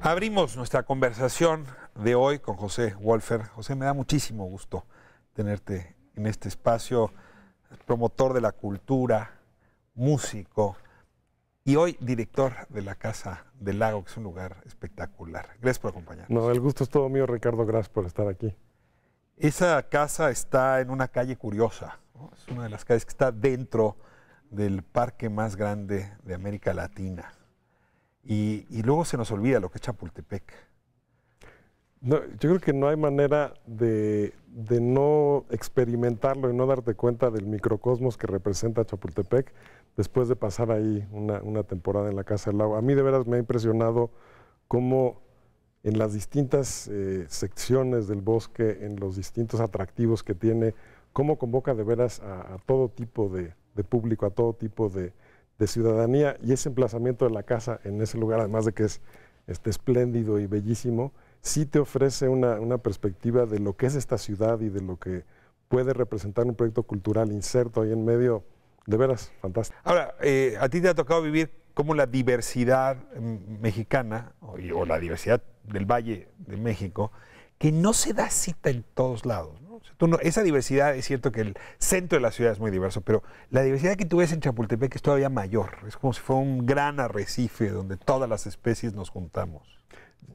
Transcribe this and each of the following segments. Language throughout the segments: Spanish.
Abrimos nuestra conversación de hoy con José Wolfer. José, me da muchísimo gusto tenerte en este espacio, promotor de la cultura, músico y hoy director de la Casa del Lago, que es un lugar espectacular. Gracias por acompañarnos. No, el gusto es todo mío, Ricardo. Gracias por estar aquí. Esa casa está en una calle curiosa, ¿no? Es una de las calles que está dentro del parque más grande de América Latina. Y luego se nos olvida lo que es Chapultepec. No, yo creo que no hay manera de no experimentarlo y no darte cuenta del microcosmos que representa Chapultepec después de pasar ahí una temporada en la Casa del Lago. A mí de veras me ha impresionado cómo en las distintas secciones del bosque, en los distintos atractivos que tiene, cómo convoca de veras a todo tipo de público, a todo tipo de ciudadanía, y ese emplazamiento de la casa en ese lugar, además de que es espléndido y bellísimo, sí te ofrece una perspectiva de lo que es esta ciudad y de lo que puede representar un proyecto cultural inserto ahí en medio, de veras fantástico. Ahora, a ti te ha tocado vivir como la diversidad mexicana o la diversidad del Valle de México, que no se da cita en todos lados, ¿no? O sea, esa diversidad, es cierto que el centro de la ciudad es muy diverso, pero la diversidad que tú ves en Chapultepec es todavía mayor. Es como si fuera un gran arrecife donde todas las especies nos juntamos.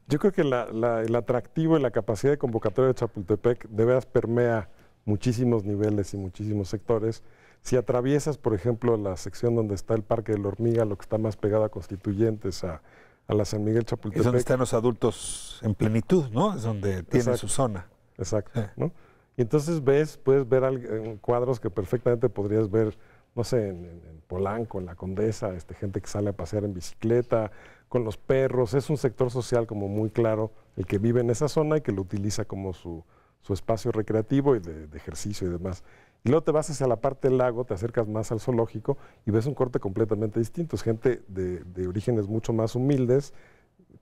Yo creo que el atractivo y la capacidad de convocatoria de Chapultepec de veras permea muchísimos niveles y muchísimos sectores. Si atraviesas, por ejemplo, la sección donde está el Parque de la Hormiga, lo que está más pegado a Constituyentes, a la San Miguel Chapultepec. Es donde están los adultos en plenitud, ¿no? Es donde tienen su zona. Exacto, ¿no? Y entonces puedes ver cuadros que perfectamente podrías ver, no sé, en Polanco, en La Condesa, gente que sale a pasear en bicicleta, con los perros. Es un sector social como muy claro, el que vive en esa zona y que lo utiliza como su espacio recreativo y de ejercicio y demás. Y luego te vas hacia la parte del lago, te acercas más al zoológico y ves un corte completamente distinto. Es gente de orígenes mucho más humildes,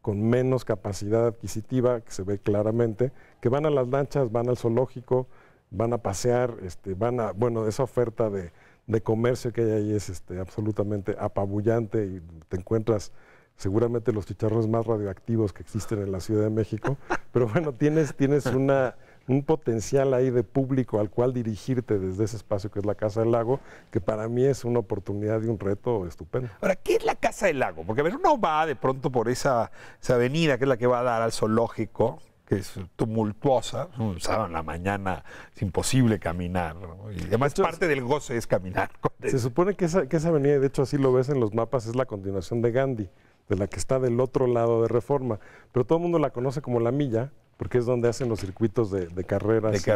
con menos capacidad adquisitiva, que se ve claramente, que van a las lanchas, van al zoológico, van a pasear, bueno, esa oferta de comercio que hay ahí es absolutamente apabullante y te encuentras seguramente los chicharrones más radioactivos que existen en la Ciudad de México, pero bueno, tienes un potencial ahí de público al cual dirigirte desde ese espacio que es la Casa del Lago, que para mí es una oportunidad y un reto estupendo. Ahora, ¿qué es la Casa del Lago? Porque a ver, uno va de pronto por esa avenida que es la que va a dar al zoológico, que es tumultuosa, un sábado en la mañana es imposible caminar, ¿no? Y además parte del goce es caminar. Se supone que esa avenida, de hecho así lo ves en los mapas, es la continuación de Gandhi, de la que está del otro lado de Reforma, pero todo el mundo la conoce como La Milla, porque es donde hacen los circuitos de carreras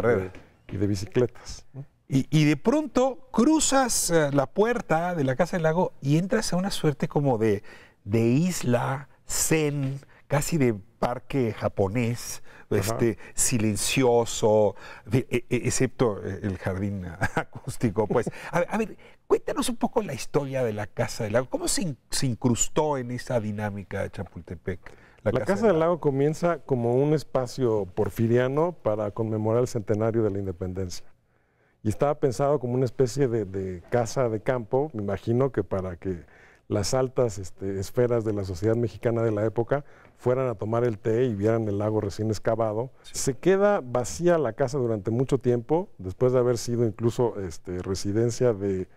y de bicicletas, ¿no? Y de pronto cruzas la puerta de la Casa del Lago y entras a una suerte como de isla zen, casi de parque japonés, silencioso, excepto el jardín acústico. Pues, a ver, cuéntanos un poco la historia de la Casa del Lago. ¿Cómo se incrustó en esa dinámica de Chapultepec? La Casa del Lago comienza como un espacio porfiriano para conmemorar el centenario de la independencia. Y estaba pensado como una especie de casa de campo, me imagino que para que las altas esferas de la sociedad mexicana de la época fueran a tomar el té y vieran el lago recién excavado. Sí. Se queda vacía la casa durante mucho tiempo, después de haber sido incluso residencia de,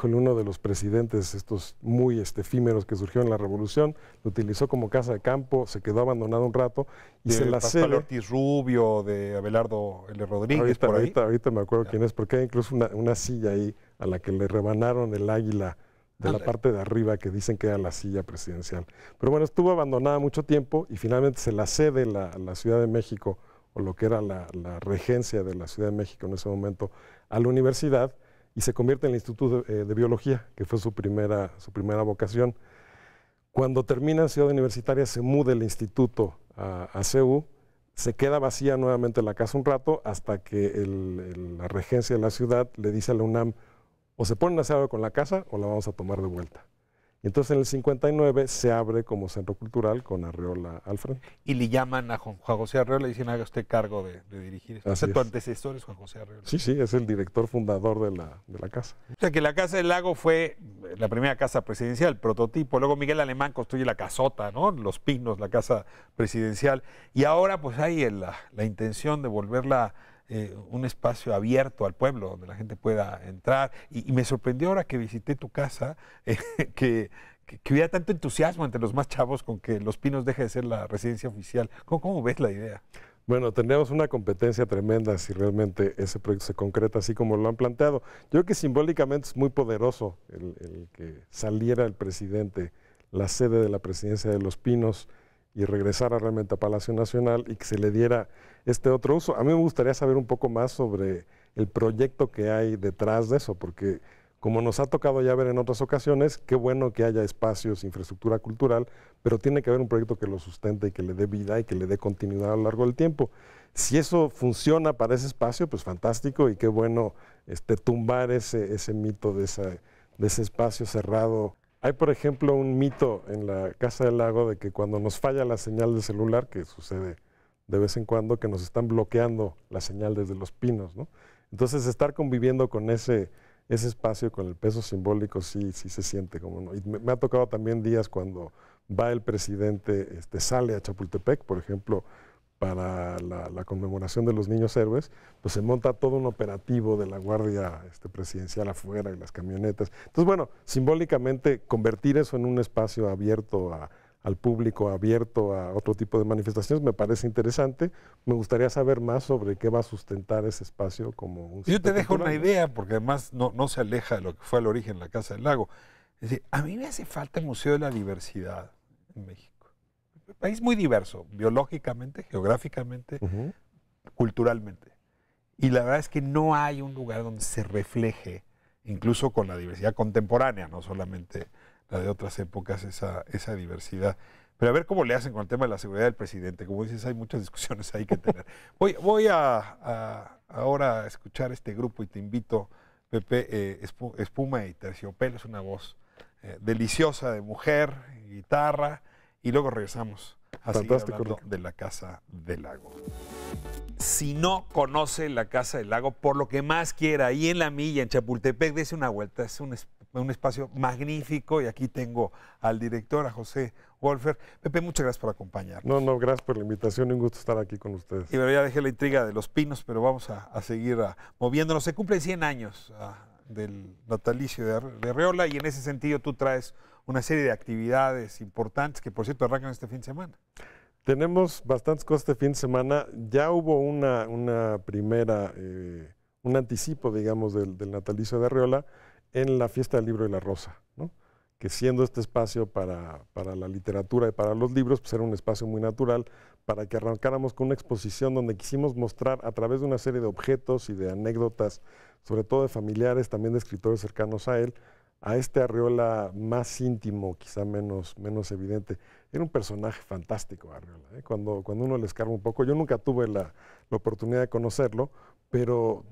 uno de los presidentes estos muy efímeros que surgieron en la Revolución, lo utilizó como casa de campo, se quedó abandonado un rato y se la cede. Pascual Ortiz Rubio, de Abelardo L. Rodríguez, ahorita me acuerdo quién es, porque hay incluso una silla ahí a la que le rebanaron el águila de la parte de arriba, que dicen que era la silla presidencial. Pero bueno, estuvo abandonada mucho tiempo y finalmente se la cede la Ciudad de México, o lo que era la regencia de la Ciudad de México en ese momento, a la universidad, y se convierte en el Instituto de Biología, que fue su primera vocación. Cuando termina en Ciudad Universitaria, se muda el instituto a CEU, se queda vacía nuevamente la casa un rato, hasta que la regencia de la ciudad le dice a la UNAM, o se ponen a hacer algo con la casa o la vamos a tomar de vuelta. Y entonces en el 59 se abre como centro cultural con Arreola al frente. Y le llaman a Juan José Arreola y dicen, haga usted cargo de dirigir esto. O sea, Así tu es. antecesor es Juan José Arreola. Sí, sí, es el director fundador de la casa. O sea, que la Casa del Lago fue la primera casa presidencial, prototipo. Luego Miguel Alemán construye la casota, ¿no? Los Pinos, la casa presidencial. Y ahora pues hay la intención de volverla un espacio abierto al pueblo, donde la gente pueda entrar. Y me sorprendió ahora que visité tu casa, que hubiera tanto entusiasmo entre los más chavos con que Los Pinos deje de ser la residencia oficial. ¿Cómo ves la idea? Bueno, tendríamos una competencia tremenda si realmente ese proyecto se concreta así como lo han planteado. Yo creo que simbólicamente es muy poderoso el que saliera el presidente, la sede de la presidencia de Los Pinos, y regresara realmente a Palacio Nacional y que se le diera este otro uso. A mí me gustaría saber un poco más sobre el proyecto que hay detrás de eso, porque como nos ha tocado ya ver en otras ocasiones, qué bueno que haya espacios, infraestructura cultural, pero tiene que haber un proyecto que lo sustente y que le dé vida y que le dé continuidad a lo largo del tiempo. Si eso funciona para ese espacio, pues fantástico, y qué bueno tumbar ese mito de ese espacio cerrado. Hay, por ejemplo, un mito en la Casa del Lago de que cuando nos falla la señal de celular, que sucede de vez en cuando, que nos están bloqueando la señal desde Los Pinos, ¿no? Entonces, estar conviviendo con ese espacio, con el peso simbólico, sí se siente como no. Y me ha tocado también días cuando va el presidente, sale a Chapultepec, por ejemplo, para la conmemoración de los niños héroes, pues se monta todo un operativo de la Guardia Presidencial afuera y las camionetas. Entonces, bueno, simbólicamente convertir eso en un espacio abierto al público, abierto a otro tipo de manifestaciones, me parece interesante. Me gustaría saber más sobre qué va a sustentar ese espacio como un Yo te sitio dejo cultural, una ¿no? idea, porque además no se aleja de lo que fue al origen la Casa del Lago. Es decir, a mí me hace falta el Museo de la Diversidad en México. Un país muy diverso, biológicamente, geográficamente, Ujú. culturalmente. Y la verdad es que no hay un lugar donde se refleje, incluso con la diversidad contemporánea, no solamente la de otras épocas, esa diversidad. Pero a ver cómo le hacen con el tema de la seguridad del presidente. Como dices, hay muchas discusiones ahí que tener. Voy ahora a escuchar este grupo y te invito, Pepe, Espuma y Terciopelo. Es una voz deliciosa de mujer, guitarra, y luego regresamos a seguir Fantástico, hablando Rico. de la Casa del Lago. Si no conoce la Casa del Lago, por lo que más quiera, ahí en La Milla, en Chapultepec, dése una vuelta. Es un espacio magnífico, y aquí tengo al director, a José Wolfer. Pepe, muchas gracias por acompañarnos. No, gracias por la invitación y un gusto estar aquí con ustedes. Y bueno, ya dejé la intriga de Los Pinos, pero vamos a seguir moviéndonos. Se cumplen 100 años del natalicio de Arreola, y en ese sentido tú traes una serie de actividades importantes que, por cierto, arrancan este fin de semana. Tenemos bastantes cosas este fin de semana. Ya hubo una primera, un anticipo, digamos, del natalicio de Arreola en la Fiesta del Libro y la Rosa, ¿no? Que siendo este espacio para la literatura y para los libros, pues era un espacio muy natural para que arrancáramos con una exposición donde quisimos mostrar a través de una serie de objetos y de anécdotas, sobre todo de familiares, también de escritores cercanos a él, a este Arreola más íntimo, quizá menos evidente. Era un personaje fantástico, Arreola, ¿eh? Cuando uno le escarba un poco, yo nunca tuve la oportunidad de conocerlo, pero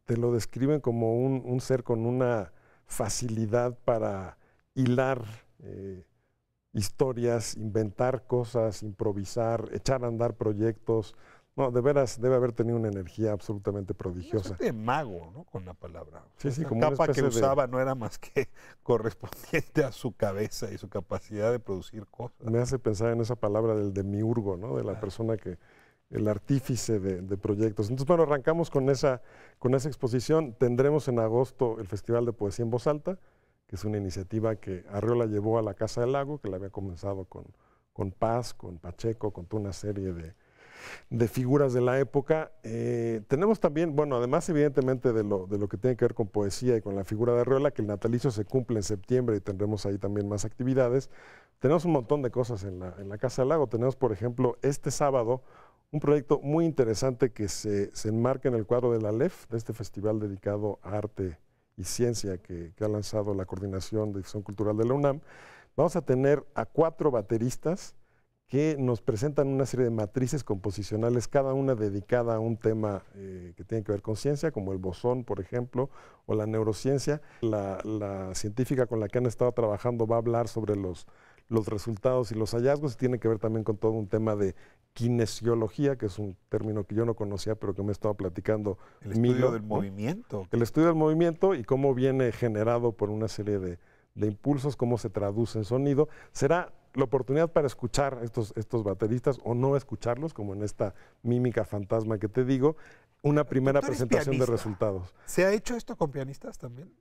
te lo describen como un ser con una facilidad para hilar historias, inventar cosas, improvisar, echar a andar proyectos. No, de veras debe haber tenido una energía absolutamente Una prodigiosa. suerte de mago, ¿no? Con la palabra. O sea, Sí, esa como una capa que especie de- usaba no era más que correspondiente a su cabeza y su capacidad de producir cosas. Me hace pensar en esa palabra del demiurgo, ¿no? De la Claro. persona el artífice de proyectos. Entonces, bueno, arrancamos con esa exposición. Tendremos en agosto el Festival de Poesía en Voz Alta, que es una iniciativa que Arreola llevó a la Casa del Lago, que la había comenzado con Paz, con Pacheco, con toda una serie de figuras de la época. Tenemos también, bueno, además evidentemente de lo que tiene que ver con poesía y con la figura de Arreola, que el natalicio se cumple en septiembre y tendremos ahí también más actividades. Tenemos un montón de cosas en la Casa del Lago. Tenemos, por ejemplo, este sábado un proyecto muy interesante que se enmarca en el cuadro de la LEF, de este festival dedicado a arte y ciencia que ha lanzado la Coordinación de Difusión Cultural de la UNAM. Vamos a tener a 4 bateristas que nos presentan una serie de matrices composicionales, cada una dedicada a un tema que tiene que ver con ciencia, como el bosón, por ejemplo, o la neurociencia. La científica con la que han estado trabajando va a hablar sobre los resultados y los hallazgos, y tiene que ver también con todo un tema de kinesiología, que es un término que yo no conocía, pero que me estaba platicando El estudio Milo, del ¿no? movimiento. El estudio del movimiento y cómo viene generado por una serie de impulsos, cómo se traduce en sonido. Será la oportunidad para escuchar estos bateristas o no escucharlos, como en esta mímica fantasma que te digo, una primera Tú eres presentación de pianista. resultados. ¿Se ha hecho esto con pianistas también?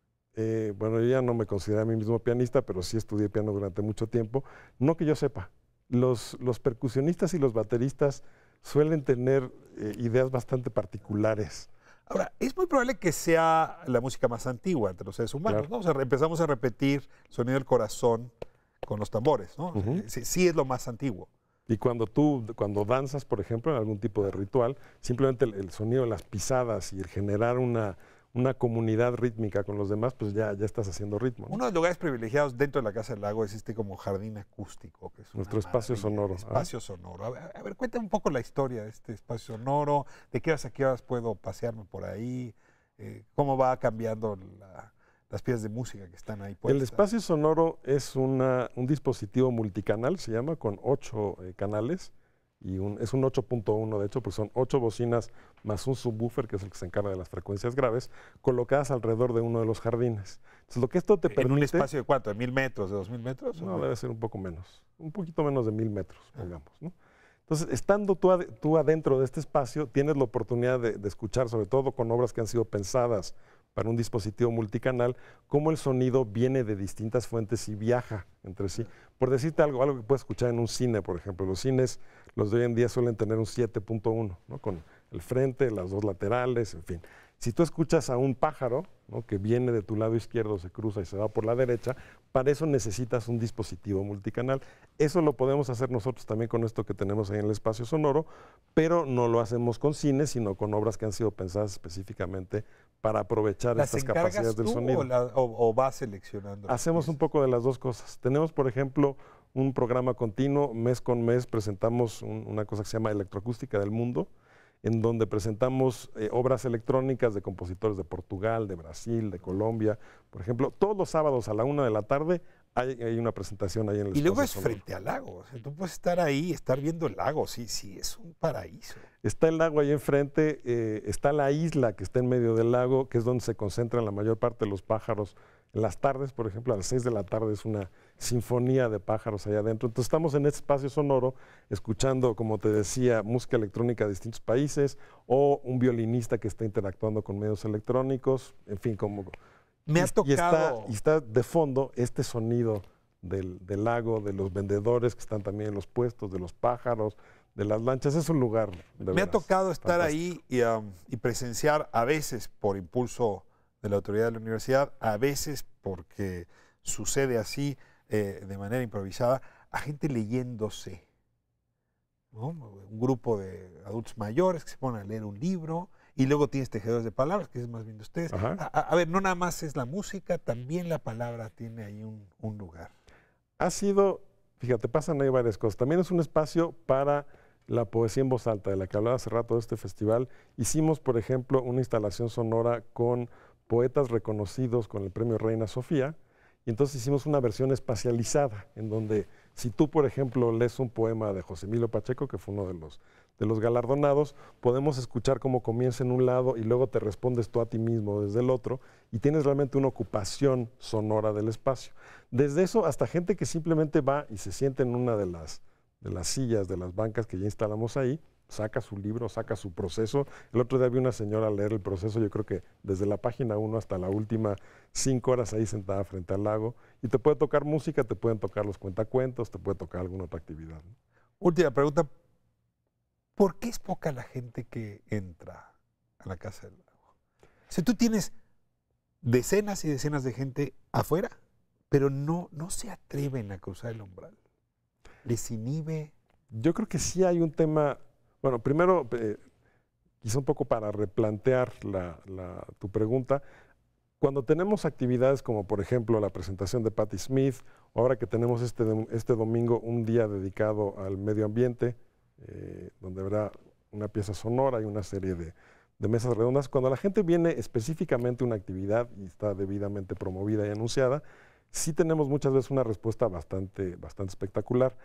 Bueno, yo ya no me considero a mí mismo pianista, pero sí estudié piano durante mucho tiempo. No que yo sepa. Los percusionistas y los bateristas suelen tener ideas bastante particulares. Ahora, es muy probable que sea la música más antigua entre los seres humanos, Claro. ¿no? O sea, empezamos a repetir el sonido del corazón con los tambores, ¿no? Ujú. Sí es lo más antiguo. Y cuando danzas, por ejemplo, en algún tipo de ritual, simplemente el sonido de las pisadas y el generar una comunidad rítmica con los demás, pues ya estás haciendo ritmo, ¿no? Uno de los lugares privilegiados dentro de la Casa del Lago es este como jardín acústico, que es una Nuestro espacio maravilla, sonoro. Espacio sonoro. A ver, cuéntame un poco la historia de este espacio sonoro, de qué horas a qué horas puedo pasearme por ahí, cómo va cambiando las piezas de música que están ahí puestas. El espacio sonoro es un dispositivo multicanal, se llama, con 8 canales. Y es un 8.1, de hecho, pues son 8 bocinas más un subwoofer, que es el que se encarga de las frecuencias graves, colocadas alrededor de uno de los jardines. Entonces, lo que esto te permite... ¿En un espacio de cuánto? ¿De 1000 metros? ¿De 2000 metros? No, debe ser un poco menos, un poquito menos de 1000 metros, pongamos, ¿no? Entonces, estando tú adentro de este espacio, tienes la oportunidad de escuchar, sobre todo con obras que han sido pensadas para un dispositivo multicanal, cómo el sonido viene de distintas fuentes y viaja entre sí. Por decirte algo que puedes escuchar en un cine, por ejemplo, los cines, los de hoy en día suelen tener un 7.1, ¿no? Con el frente, las dos laterales, en fin. Si tú escuchas a un pájaro, ¿no? Que viene de tu lado izquierdo, se cruza y se va por la derecha, para eso necesitas un dispositivo multicanal. Eso lo podemos hacer nosotros también con esto que tenemos ahí en el espacio sonoro, pero no lo hacemos con cine, sino con obras que han sido pensadas específicamente para aprovechar estas capacidades del sonido. ¿O vas seleccionando? Hacemos un poco de las dos cosas. Tenemos, por ejemplo, un programa continuo, mes con mes presentamos una cosa que se llama Electroacústica del Mundo, en donde presentamos obras electrónicas de compositores de Portugal, de Brasil, de Colombia. Por ejemplo, todos los sábados a la 1 de la tarde hay una presentación ahí en el Y luego es espacio sonoro. frente al lago. O sea, tú puedes estar ahí, estar viendo el lago. Sí, es un paraíso. Está el lago ahí enfrente, está la isla que está en medio del lago, que es donde se concentran la mayor parte de los pájaros. En las tardes, por ejemplo, a las 6 de la tarde es una sinfonía de pájaros allá adentro. Entonces estamos en este espacio sonoro escuchando, como te decía, música electrónica de distintos países o un violinista que está interactuando con medios electrónicos, en fin, como... Me ha tocado... Y está de fondo este sonido del lago, de los vendedores que están también en los puestos, de los pájaros, de las lanchas. Es un lugar de Me ha veras tocado estar fantástico. ahí y presenciar, a veces por impulso de la autoridad de la universidad, a veces porque sucede así de manera improvisada, a gente leyéndose, ¿no? Un grupo de adultos mayores que se ponen a leer un libro y luego tienes tejedores de palabras, que es más bien de ustedes. A ver, no nada más es la música, también la palabra tiene ahí un lugar. Ha sido, fíjate, pasan ahí varias cosas. También es un espacio para la poesía en voz alta, de la que hablaba hace rato de este festival. Hicimos, por ejemplo, una instalación sonora con poetas reconocidos con el premio Reina Sofía, y entonces hicimos una versión espacializada, en donde si tú, por ejemplo, lees un poema de José Emilio Pacheco, que fue uno de los galardonados, podemos escuchar cómo comienza en un lado y luego te respondes tú a ti mismo desde el otro, y tienes realmente una ocupación sonora del espacio. Desde eso hasta gente que simplemente va y se sienta en una de las sillas, de las bancas que ya instalamos ahí, saca su libro, saca su proceso. El otro día vi una señora leer el proceso, yo creo que desde la página 1 hasta la última 5 horas ahí sentada frente al lago, y te puede tocar música, te pueden tocar los cuentacuentos, te puede tocar alguna otra actividad, ¿no? Última pregunta, ¿por qué es poca la gente que entra a la Casa del Lago? O sea, tú tienes decenas y decenas de gente afuera, pero no se atreven a cruzar el umbral. ¿Les inhibe? Yo creo que sí hay un tema, bueno, primero, quizá un poco para replantear tu pregunta, Cuando tenemos actividades como por ejemplo la presentación de Patti Smith, o ahora que tenemos este domingo un día dedicado al medio ambiente, donde habrá una pieza sonora y una serie de mesas redondas, cuando la gente viene específicamente a una actividad y está debidamente promovida y anunciada, sí tenemos muchas veces una respuesta bastante espectacular.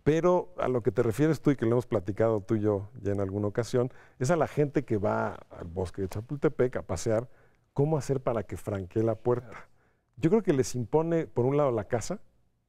Pero a lo que te refieres tú y que lo hemos platicado tú y yo ya en alguna ocasión, es a la gente que va al bosque de Chapultepec a pasear, cómo hacer para que franquee la puerta. Yo creo que les impone, por un lado, la casa,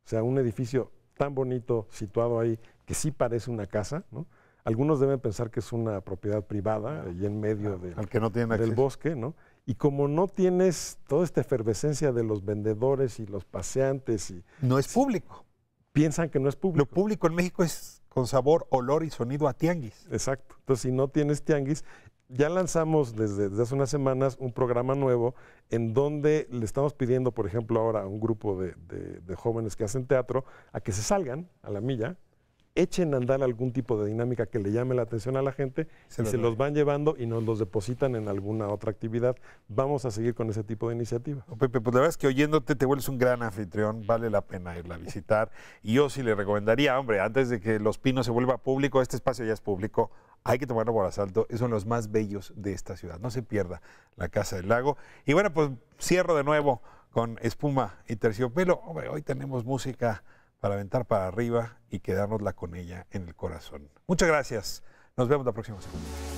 o sea, un edificio tan bonito situado ahí que sí parece una casa, ¿no? Algunos deben pensar que es una propiedad privada y en medio del bosque, ¿no? Y como no tienes toda esta efervescencia de los vendedores y los paseantes y no es público. Piensan que no es público. Lo público en México es con sabor, olor y sonido a tianguis. Exacto. Entonces, si no tienes tianguis, ya lanzamos desde hace unas semanas un programa nuevo en donde le estamos pidiendo, por ejemplo, ahora a un grupo de jóvenes que hacen teatro a que se salgan a la milla, echen a andar algún tipo de dinámica que le llame la atención a la gente y se los van llevando y nos los depositan en alguna otra actividad. Vamos a seguir con ese tipo de iniciativa. Pepe, pues la verdad es que oyéndote te vuelves un gran anfitrión, vale la pena irla a visitar. Y yo sí le recomendaría, hombre, antes de que Los Pinos se vuelva público, este espacio ya es público, hay que tomarlo por asalto, es uno de los más bellos de esta ciudad. No se pierda la Casa del Lago. Y bueno, pues cierro de nuevo con Espuma y Terciopelo. Hombre, hoy tenemos música para aventar para arriba y quedárnosla con ella en el corazón. Muchas gracias. Nos vemos la próxima semana.